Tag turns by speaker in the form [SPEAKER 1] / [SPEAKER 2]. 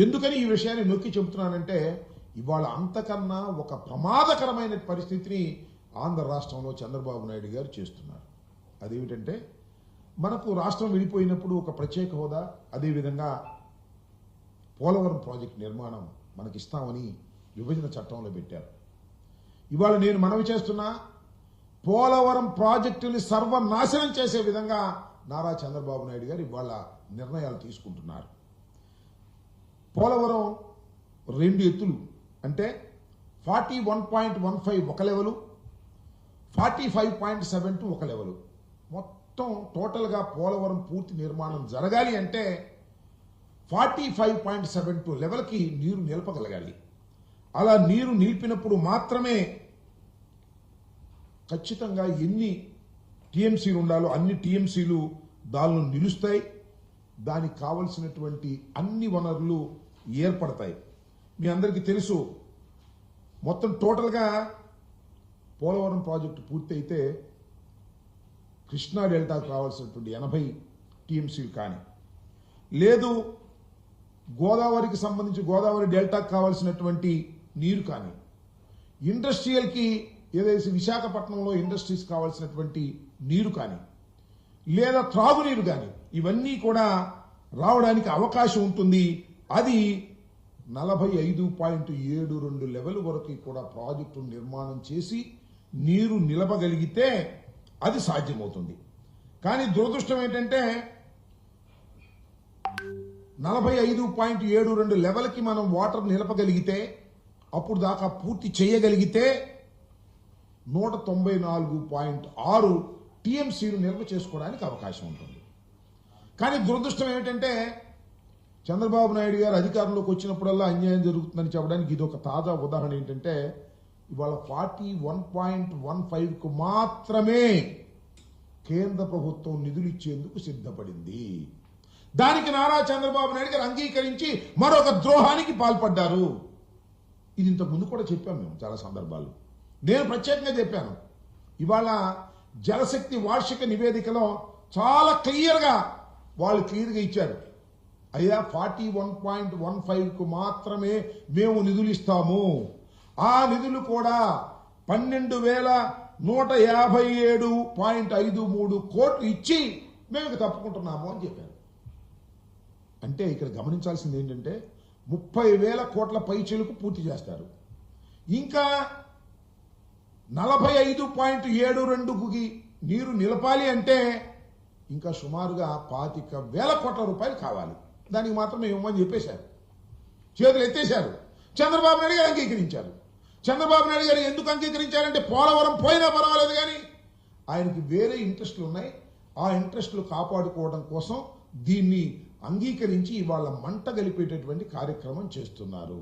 [SPEAKER 1] ఎందుకని ఈ విషయాన్ని నొక్కి చెబుతున్నానంటే ఇవాళ అంతకన్నా ఒక ప్రమాదకరమైన పరిస్థితిని ఆంధ్ర రాష్ట్రంలో చంద్రబాబు నాయుడు గారు చేస్తున్నారు. అదేమిటంటే మనకు రాష్ట్రం విడిపోయినప్పుడు ఒక ప్రత్యేక హోదా, అదేవిధంగా పోలవరం ప్రాజెక్టు నిర్మాణం మనకి ఇస్తామని విభజన చట్టంలో పెట్టారు. ఇవాళ నేను మనవి చేస్తున్నా, పోలవరం ప్రాజెక్టుని సర్వనాశనం చేసే విధంగా నారా చంద్రబాబు నాయుడు గారు ఇవాళ నిర్ణయాలు తీసుకుంటున్నారు. పోలవరం 2 ఎత్తులు అంటే 41.15 ఒక లెవెలు, 45.72 ఒక లెవెలు. మొత్తం టోటల్గా పోలవరం పూర్తి నిర్మాణం జరగాలి అంటే 45.72 లెవెల్కి నీరు నిలపగలగాలి. అలా నీరు నిలిపినప్పుడు మాత్రమే ఖచ్చితంగా ఎన్ని టీఎంసీలు ఉండాలో అన్ని టీఎంసీలు దానిలో నిలుస్తాయి. దానికి కావలసినటువంటి అన్ని వనరులు ఏర్పడతాయి. మీ అందరికీ తెలుసు, మొత్తం టోటల్గా పోలవరం ప్రాజెక్టు పూర్తి అయితే కృష్ణా డెల్టాకు కావాల్సినటువంటి 80 టీఎంసీలు కానీ, లేదు గోదావరికి సంబంధించి గోదావరి డెల్టాకు కావాల్సినటువంటి నీరు కానీ, ఇండస్ట్రియల్కి ఏదైతే విశాఖపట్నంలో ఇండస్ట్రీస్ కావాల్సినటువంటి నీరు కానీ, లేదా త్రాగునీరు కానీ, ఇవన్నీ కూడా రావడానికి అవకాశం ఉంటుంది. అది 45.72 లెవెల్ వరకు కూడా ప్రాజెక్టు నిర్మాణం చేసి నీరు నిలపగలిగితే అది సాధ్యమవుతుంది. కానీ దురదృష్టం ఏంటంటే 45.72 లెవెల్కి మనం వాటర్ నిలపగలిగితే, అప్పుడు దాకా పూర్తి చేయగలిగితే 194.6 టీఎంసీలు నిల్వ చేసుకోవడానికి అవకాశం ఉంటుంది. కానీ దురదృష్టం ఏమిటంటే చంద్రబాబు నాయుడు గారు అధికారంలోకి వచ్చినప్పుడల్లా అన్యాయం జరుగుతుందని చెప్పడానికి ఇది ఒక తాజా ఉదాహరణ. ఏంటంటే ఇవాళ 41.15కు మాత్రమే కేంద్ర ప్రభుత్వం నిధులు ఇచ్చేందుకు సిద్ధపడింది. దానికి నారా చంద్రబాబు నాయుడు గారు అంగీకరించి మరొక ద్రోహానికి పాల్పడ్డారు. ఇది ఇంతకు ముందు కూడా చెప్పాం మేము చాలా సందర్భాల్లో. నేను ప్రత్యేకంగా చెప్పాను. ఇవాళ జలశక్తి వార్షిక నివేదికలో చాలా క్లియర్గా ఇచ్చారు. అయ్యా 41.15కు మాత్రమే మేము నిధులు ఇస్తాము. ఆ నిధులు కూడా 12,157.53 కోట్లు ఇచ్చి మేము తప్పుకుంటున్నాము అని చెప్పారు. అంటే ఇక్కడ గమనించాల్సింది ఏంటంటే 30,000 కోట్ల పైచీలకు పూర్తి చేస్తారు. ఇంకా 45.72కి నీరు నిలపాలి అంటే ఇంకా సుమారుగా 25,000 కోట్ల రూపాయలు కావాలి. దానికి మాత్రమే ఇవ్వమని చెప్పేశారు, చేతులు ఎత్తేశారు. చంద్రబాబు నాయుడు గారు అంగీకరించారు. చంద్రబాబు నాయుడు గారు ఎందుకు అంగీకరించారంటే పోలవరం పోయినా పర్వాలేదు కానీ ఆయనకి వేరే ఇంట్రెస్టులు ఉన్నాయి. ఆ ఇంట్రెస్టులు కాపాడుకోవడం కోసం దీన్ని అంగీకరించి ఇవాళ మంట గలిపేటటువంటి కార్యక్రమం చేస్తున్నారు.